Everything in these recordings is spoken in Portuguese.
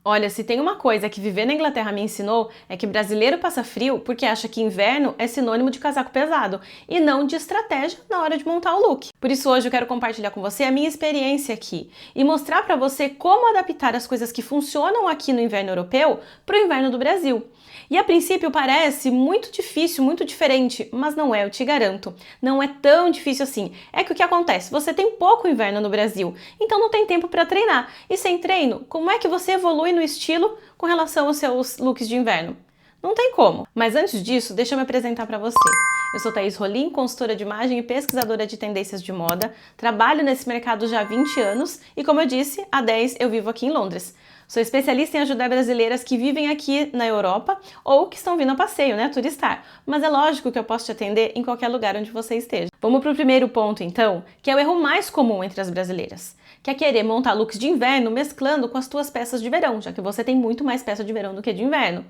Olha, se tem uma coisa que viver na Inglaterra me ensinou é que brasileiro passa frio porque acha que inverno é sinônimo de casaco pesado e não de estratégia na hora de montar o look. Por isso hoje eu quero compartilhar com você a minha experiência aqui e mostrar para você como adaptar as coisas que funcionam aqui no inverno europeu para o inverno do Brasil. E a princípio parece muito difícil, muito diferente, mas não é, eu te garanto. Não é tão difícil assim. É que o que acontece? Você tem pouco inverno no Brasil, então não tem tempo para treinar. E sem treino, como é que você evolui no estilo com relação aos seus looks de inverno? Não tem como. Mas antes disso, deixa eu me apresentar para você. Eu sou Thaís Rolim, consultora de imagem e pesquisadora de tendências de moda. Trabalho nesse mercado já há 20 anos e, como eu disse, há 10 eu vivo aqui em Londres. Sou especialista em ajudar brasileiras que vivem aqui na Europa ou que estão vindo a passeio, né, turistar. Mas é lógico que eu posso te atender em qualquer lugar onde você esteja. Vamos para o primeiro ponto, então, que é o erro mais comum entre as brasileiras, que é querer montar looks de inverno mesclando com as tuas peças de verão, já que você tem muito mais peça de verão do que de inverno.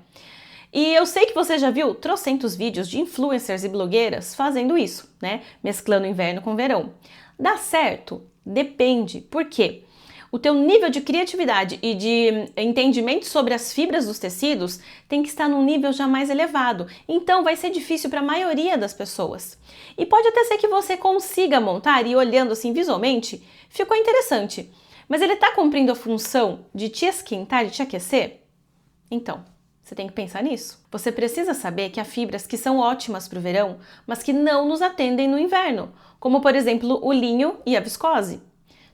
E eu sei que você já viu trocentos vídeos de influencers e blogueiras fazendo isso, né, mesclando inverno com verão. Dá certo? Depende. Por quê? O teu nível de criatividade e de entendimento sobre as fibras dos tecidos tem que estar num nível já mais elevado, então vai ser difícil para a maioria das pessoas. E pode até ser que você consiga montar e olhando assim visualmente, ficou interessante, mas ele está cumprindo a função de te esquentar, de te aquecer? Então, você tem que pensar nisso. Você precisa saber que há fibras que são ótimas para o verão, mas que não nos atendem no inverno, como por exemplo o linho e a viscose.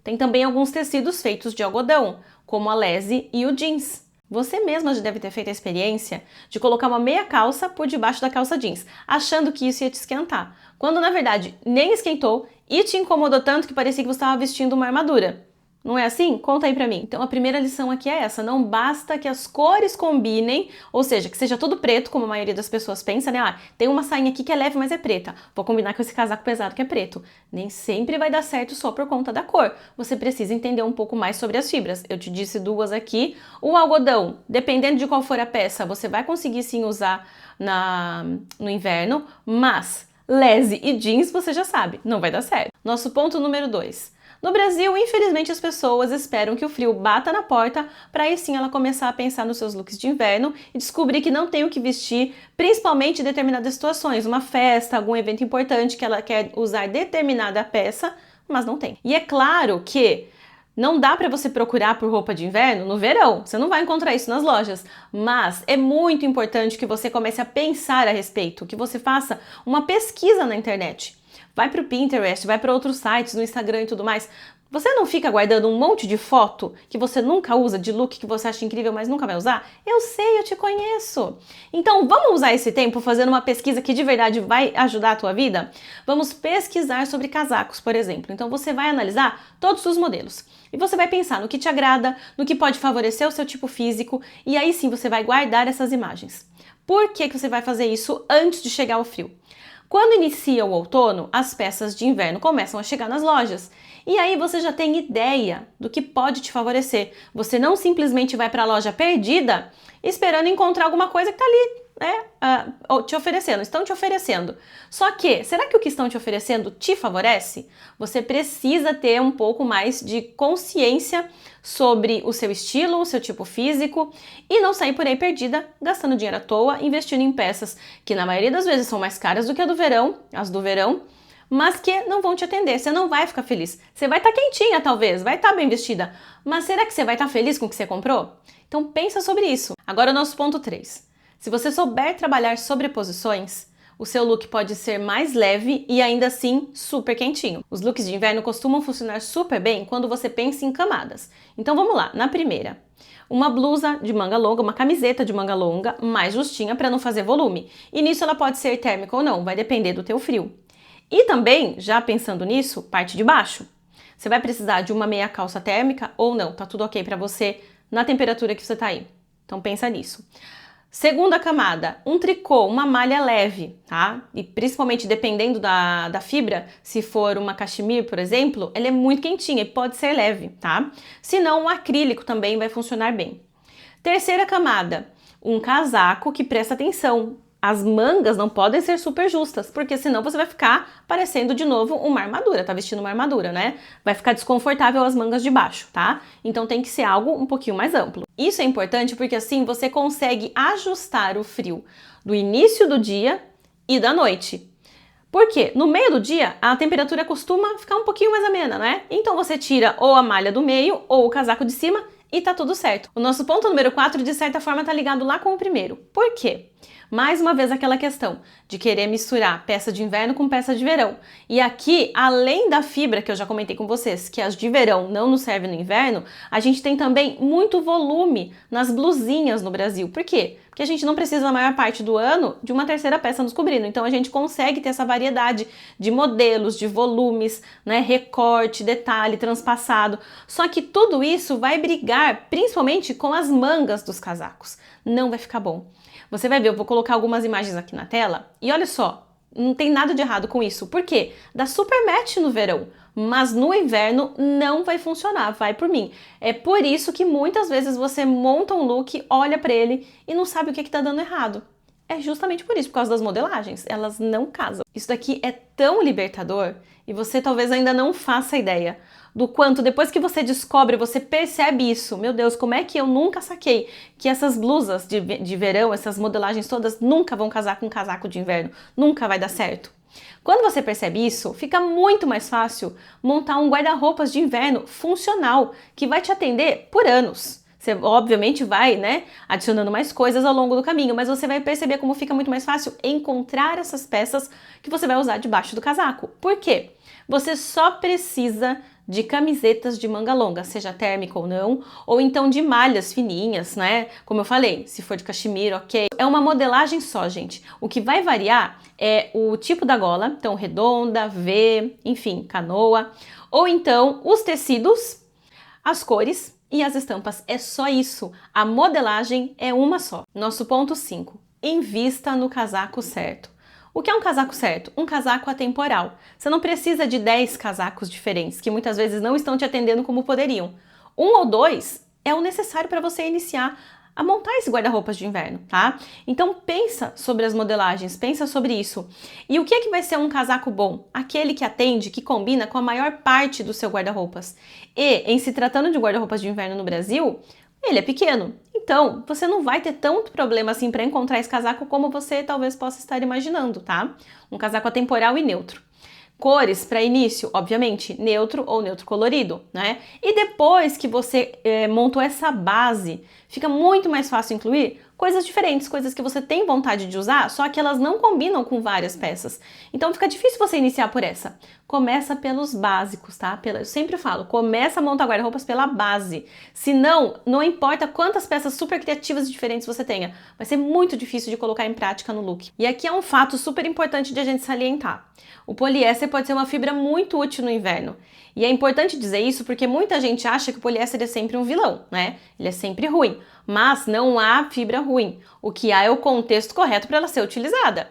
Tem também alguns tecidos feitos de algodão, como a lese e o jeans. Você mesma já deve ter feito a experiência de colocar uma meia calça por debaixo da calça jeans, achando que isso ia te esquentar, quando na verdade nem esquentou e te incomodou tanto que parecia que você estava vestindo uma armadura. Não é assim? Conta aí pra mim. Então a primeira lição aqui é essa, não basta que as cores combinem, ou seja, que seja tudo preto, como a maioria das pessoas pensa, né? Ah, tem uma sainha aqui que é leve, mas é preta. Vou combinar com esse casaco pesado que é preto. Nem sempre vai dar certo só por conta da cor. Você precisa entender um pouco mais sobre as fibras. Eu te disse duas aqui. O algodão, dependendo de qual for a peça, você vai conseguir sim usar no inverno, mas lese e jeans você já sabe, não vai dar certo. Nosso ponto número 2. No Brasil, infelizmente, as pessoas esperam que o frio bata na porta para aí sim ela começar a pensar nos seus looks de inverno e descobrir que não tem o que vestir, principalmente em determinadas situações, uma festa, algum evento importante que ela quer usar determinada peça, mas não tem. E é claro que não dá para você procurar por roupa de inverno no verão, você não vai encontrar isso nas lojas, mas é muito importante que você comece a pensar a respeito, que você faça uma pesquisa na internet. Vai para o Pinterest, vai para outros sites, no Instagram e tudo mais. Você não fica guardando um monte de foto que você nunca usa, de look que você acha incrível, mas nunca vai usar? Eu sei, eu te conheço. Então vamos usar esse tempo fazendo uma pesquisa que de verdade vai ajudar a tua vida? Vamos pesquisar sobre casacos, por exemplo. Então você vai analisar todos os modelos. E você vai pensar no que te agrada, no que pode favorecer o seu tipo físico, e aí sim você vai guardar essas imagens. Por que você vai fazer isso antes de chegar ao frio? Quando inicia o outono, as peças de inverno começam a chegar nas lojas. E aí você já tem ideia do que pode te favorecer. Você não simplesmente vai para a loja perdida esperando encontrar alguma coisa que está ali, né, te oferecendo, estão te oferecendo. Só que, será que o que estão te oferecendo te favorece? Você precisa ter um pouco mais de consciência sobre o seu estilo, o seu tipo físico e não sair por aí perdida, gastando dinheiro à toa, investindo em peças que na maioria das vezes são mais caras do que as do verão, mas que não vão te atender, você não vai ficar feliz. Você vai estar quentinha talvez, vai estar bem vestida, mas será que você vai estar feliz com o que você comprou? Então pensa sobre isso. Agora o nosso ponto 3. Se você souber trabalhar sobreposições, o seu look pode ser mais leve e ainda assim super quentinho. Os looks de inverno costumam funcionar super bem quando você pensa em camadas. Então vamos lá, na primeira. Uma blusa de manga longa, uma camiseta de manga longa, mais justinha para não fazer volume. E nisso ela pode ser térmica ou não, vai depender do teu frio. E também, já pensando nisso, parte de baixo. Você vai precisar de uma meia calça térmica ou não, tá tudo ok para você na temperatura que você tá aí. Então pensa nisso. Segunda camada, um tricô, uma malha leve, tá? E principalmente dependendo da fibra, se for uma cachemir, por exemplo, ela é muito quentinha e pode ser leve, tá? Se não, um acrílico também vai funcionar bem. Terceira camada, um casaco que presta atenção. as mangas não podem ser super justas, porque senão você vai ficar parecendo de novo uma armadura, tá vestindo uma armadura, né? Vai ficar desconfortável as mangas de baixo, tá? Então tem que ser algo um pouquinho mais amplo. Isso é importante porque assim você consegue ajustar o frio do início do dia e da noite. Porque no meio do dia a temperatura costuma ficar um pouquinho mais amena, né? Então você tira ou a malha do meio ou o casaco de cima e tá tudo certo. O nosso ponto número 4, de certa forma, tá ligado lá com o primeiro. Por quê? Mais uma vez aquela questão de querer misturar peça de inverno com peça de verão. E aqui, além da fibra que eu já comentei com vocês, que as de verão não nos servem no inverno, a gente tem também muito volume nas blusinhas no Brasil. Por quê? Porque a gente não precisa, na maior parte do ano, de uma terceira peça nos cobrindo. Então a gente consegue ter essa variedade de modelos, de volumes, né, recorte, detalhe, transpassado. Só que tudo isso vai brigar principalmente com as mangas dos casacos. Não vai ficar bom. Você vai ver, eu vou colocar algumas imagens aqui na tela e olha só, não tem nada de errado com isso. Por quê? Dá super match no verão, mas no inverno não vai funcionar, vai por mim. É por isso que muitas vezes você monta um look, olha pra ele e não sabe o que tá dando errado. É justamente por isso, por causa das modelagens, elas não casam. Isso daqui é tão libertador e você talvez ainda não faça ideia do quanto, depois que você descobre, você percebe isso. Meu Deus, como é que eu nunca saquei que essas blusas de verão, essas modelagens todas, nunca vão casar com um casaco de inverno, nunca vai dar certo. Quando você percebe isso, fica muito mais fácil montar um guarda-roupas de inverno funcional, que vai te atender por anos. Você obviamente vai, né, adicionando mais coisas ao longo do caminho, mas você vai perceber como fica muito mais fácil encontrar essas peças que você vai usar debaixo do casaco. Por quê? Você só precisa de camisetas de manga longa, seja térmica ou então de malhas fininhas, né? Como eu falei, se for de cachemira, ok. É uma modelagem só, gente. O que vai variar é o tipo da gola, então redonda, V, enfim, canoa, ou então os tecidos, as cores e as estampas. É só isso. A modelagem é uma só. Nosso ponto 5. Invista no casaco certo. O que é um casaco certo? Um casaco atemporal. Você não precisa de 10 casacos diferentes, que muitas vezes não estão te atendendo como poderiam. Um ou dois é o necessário para você iniciar a montar esse guarda-roupas de inverno, tá? Então pensa sobre as modelagens, pensa sobre isso. E o que é que vai ser um casaco bom? Aquele que atende, que combina com a maior parte do seu guarda-roupas. E, em se tratando de guarda-roupas de inverno no Brasil, ele é pequeno, então você não vai ter tanto problema assim para encontrar esse casaco como você talvez possa estar imaginando, tá? Um casaco atemporal e neutro. Cores para início, obviamente, neutro ou neutro colorido, né? E depois que você montou essa base, fica muito mais fácil incluir coisas diferentes, coisas que você tem vontade de usar, só que elas não combinam com várias peças. Então fica difícil você iniciar por essa. Começa pelos básicos, tá? Eu sempre falo, começa a montar guarda-roupas pela base. Senão, não importa quantas peças super criativas e diferentes você tenha, vai ser muito difícil de colocar em prática no look. E aqui é um fato super importante de a gente salientar. O poliéster pode ser uma fibra muito útil no inverno. E é importante dizer isso porque muita gente acha que o poliéster é sempre um vilão, né? Ele é sempre ruim. Mas não há fibra ruim. O que há é o contexto correto para ela ser utilizada.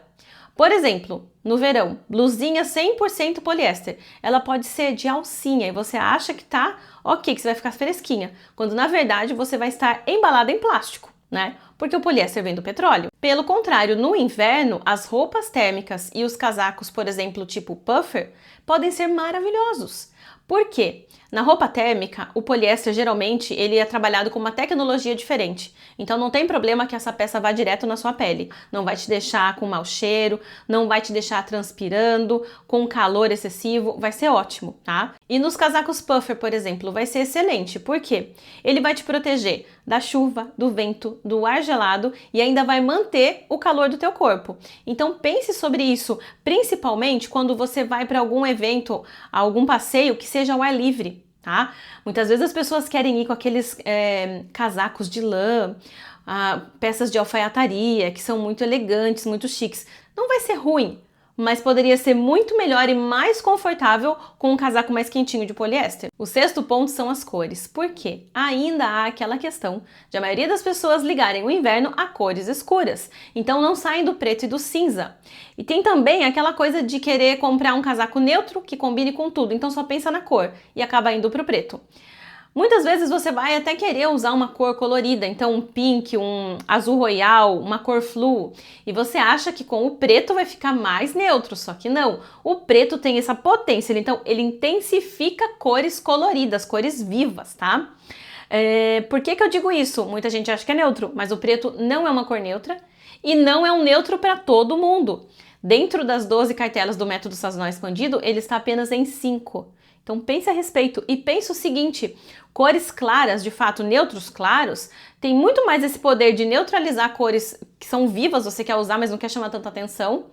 Por exemplo, no verão, blusinha 100% poliéster. Ela pode ser de alcinha e você acha que tá ok, que você vai ficar fresquinha. Quando na verdade você vai estar embalada em plástico, né? Porque o poliéster vem do petróleo. Pelo contrário, no inverno, as roupas térmicas e os casacos, por exemplo, tipo puffer, podem ser maravilhosos. Por quê? Na roupa térmica, o poliéster geralmente ele é trabalhado com uma tecnologia diferente. Então não tem problema que essa peça vá direto na sua pele. Não vai te deixar com mau cheiro, não vai te deixar transpirando, com calor excessivo, vai ser ótimo, tá? E nos casacos puffer, por exemplo, vai ser excelente. Por quê? Ele vai te proteger da chuva, do vento, do ar gelado e ainda vai manter o calor do teu corpo. Então pense sobre isso, principalmente quando você vai para algum evento, algum passeio que seja ao ar livre. Tá? Muitas vezes as pessoas querem ir com aqueles casacos de lã, peças de alfaiataria, que são muito elegantes, muito chiques. Não vai ser ruim, mas poderia ser muito melhor e mais confortável com um casaco mais quentinho de poliéster. O sexto ponto são as cores. Por quê? Ainda há aquela questão de a maioria das pessoas ligarem o inverno a cores escuras. Então não saem do preto e do cinza. E tem também aquela coisa de querer comprar um casaco neutro que combine com tudo. Então só pensa na cor e acaba indo pro preto. Muitas vezes você vai até querer usar uma cor colorida, então um pink, um azul royal, uma cor flu, e você acha que com o preto vai ficar mais neutro, só que não. O preto tem essa potência, então ele intensifica cores coloridas, cores vivas, tá? Por que eu digo isso? Muita gente acha que é neutro, mas o preto não é uma cor neutra e não é um neutro para todo mundo. Dentro das 12 cartelas do método sazonal expandido, ele está apenas em 5. Então pense a respeito e pense o seguinte, cores claras, de fato neutros claros, tem muito mais esse poder de neutralizar cores que são vivas, você quer usar, mas não quer chamar tanta atenção.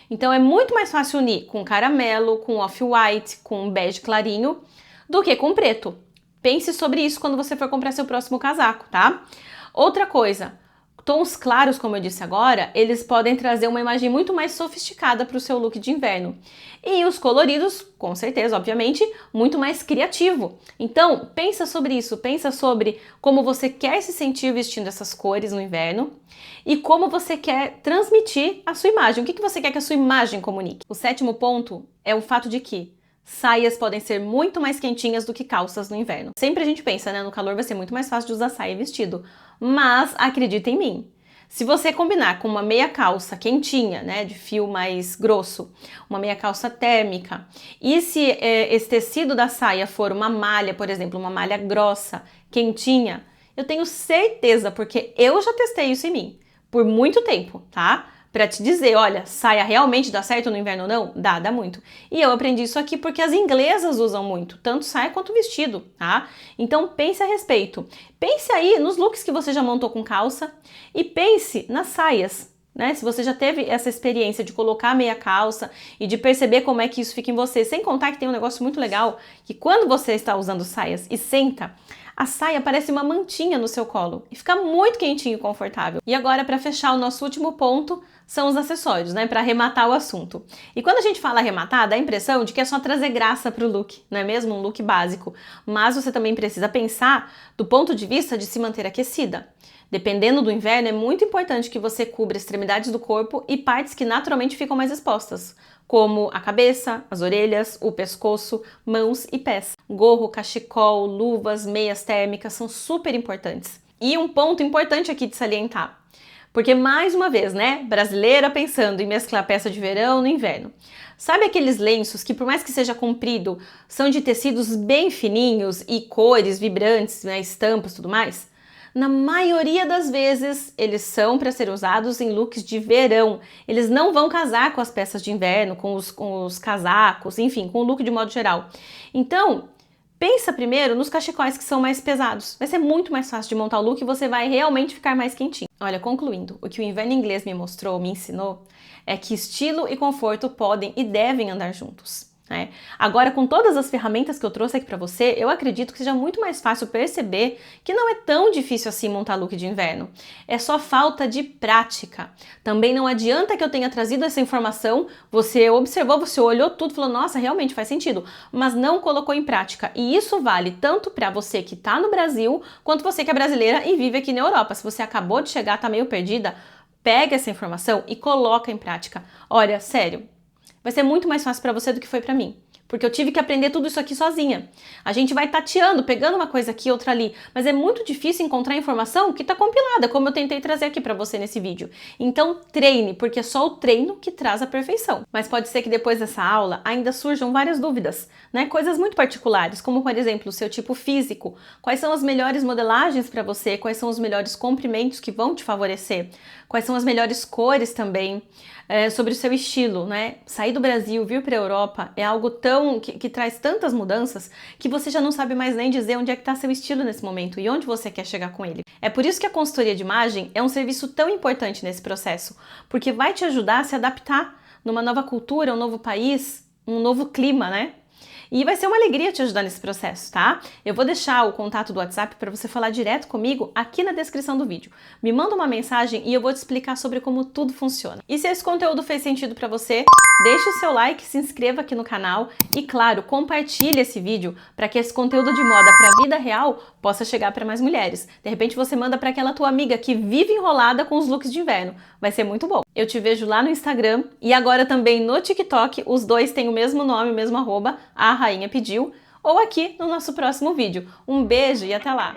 Então é muito mais fácil unir com caramelo, com off-white, com bege clarinho, do que com preto. Pense sobre isso quando você for comprar seu próximo casaco, tá? Outra coisa, tons claros, como eu disse agora, eles podem trazer uma imagem muito mais sofisticada para o seu look de inverno. E os coloridos, com certeza, obviamente, muito mais criativo. Então, pensa sobre isso, pensa sobre como você quer se sentir vestindo essas cores no inverno e como você quer transmitir a sua imagem. O que você quer que a sua imagem comunique? O 7º ponto é o fato de que saias podem ser muito mais quentinhas do que calças no inverno. Sempre a gente pensa, né? No calor vai ser muito mais fácil de usar saia e vestido. Mas acredita em mim. Se você combinar com uma meia calça quentinha, né? De fio mais grosso, uma meia calça térmica, e se esse tecido da saia for uma malha, por exemplo, uma malha grossa, quentinha, eu tenho certeza, porque eu já testei isso em mim por muito tempo, tá? Pra te dizer, olha, saia realmente dá certo no inverno ou não? Dá muito. E eu aprendi isso aqui porque as inglesas usam muito, tanto saia quanto vestido, tá? Então pense a respeito. Pense aí nos looks que você já montou com calça e pense nas saias, né? Se você já teve essa experiência de colocar meia calça e de perceber como é que isso fica em você, sem contar que tem um negócio muito legal, que quando você está usando saias e senta, a saia parece uma mantinha no seu colo e fica muito quentinho e confortável. E agora, para fechar o nosso último ponto, são os acessórios, né? Para arrematar o assunto. E quando a gente fala arrematar, dá a impressão de que é só trazer graça para o look, não é mesmo? Um look básico. Mas você também precisa pensar do ponto de vista de se manter aquecida. Dependendo do inverno, é muito importante que você cubra extremidades do corpo e partes que naturalmente ficam mais expostas, como a cabeça, as orelhas, o pescoço, mãos e pés. Gorro, cachecol, luvas, meias térmicas são super importantes. E um ponto importante aqui de salientar, porque mais uma vez, né, brasileira pensando em mesclar peça de verão no inverno. Sabe aqueles lenços que, por mais que seja comprido, são de tecidos bem fininhos e cores vibrantes, né, estampas e tudo mais? Na maioria das vezes, eles são para ser usados em looks de verão. Eles não vão casar com as peças de inverno, com os casacos, enfim, com o look de modo geral. Então, pensa primeiro nos cachecóis que são mais pesados. Vai ser muito mais fácil de montar o look e você vai realmente ficar mais quentinho. Olha, concluindo, o que o inverno inglês me mostrou, me ensinou, é que estilo e conforto podem e devem andar juntos. Agora, com todas as ferramentas que eu trouxe aqui para você, eu acredito que seja muito mais fácil perceber que não é tão difícil assim montar look de inverno. É só falta de prática. Também não adianta que eu tenha trazido essa informação, você observou, você olhou tudo, falou, nossa, realmente faz sentido, mas não colocou em prática. E isso vale tanto para você que está no Brasil, quanto você que é brasileira e vive aqui na Europa. Se você acabou de chegar, está meio perdida, pega essa informação e coloca em prática. Olha, sério, vai ser muito mais fácil para você do que foi para mim, porque eu tive que aprender tudo isso aqui sozinha. A gente vai tateando, pegando uma coisa aqui, outra ali, mas é muito difícil encontrar informação que está compilada, como eu tentei trazer aqui para você nesse vídeo. Então treine, porque é só o treino que traz a perfeição. Mas pode ser que depois dessa aula ainda surjam várias dúvidas, né? Coisas muito particulares, como por exemplo o seu tipo físico, quais são as melhores modelagens para você, quais são os melhores comprimentos que vão te favorecer, quais são as melhores cores também, sobre o seu estilo, né? Sair do Brasil, vir para a Europa é algo tão que traz tantas mudanças que você já não sabe mais nem dizer onde é que está seu estilo nesse momento e onde você quer chegar com ele. É por isso que a consultoria de imagem é um serviço tão importante nesse processo, porque vai te ajudar a se adaptar numa nova cultura, um novo país, um novo clima, né? E vai ser uma alegria te ajudar nesse processo, tá? Eu vou deixar o contato do WhatsApp para você falar direto comigo aqui na descrição do vídeo. Me manda uma mensagem e eu vou te explicar sobre como tudo funciona. E se esse conteúdo fez sentido para você, deixe o seu like, se inscreva aqui no canal e, claro, compartilhe esse vídeo para que esse conteúdo de moda para a vida real possa chegar para mais mulheres. De repente você manda para aquela tua amiga que vive enrolada com os looks de inverno. Vai ser muito bom. Eu te vejo lá no Instagram e agora também no TikTok. Os dois têm o mesmo nome, o mesmo arroba, a Rainha Pediu. ou aqui no nosso próximo vídeo. Um beijo e até lá!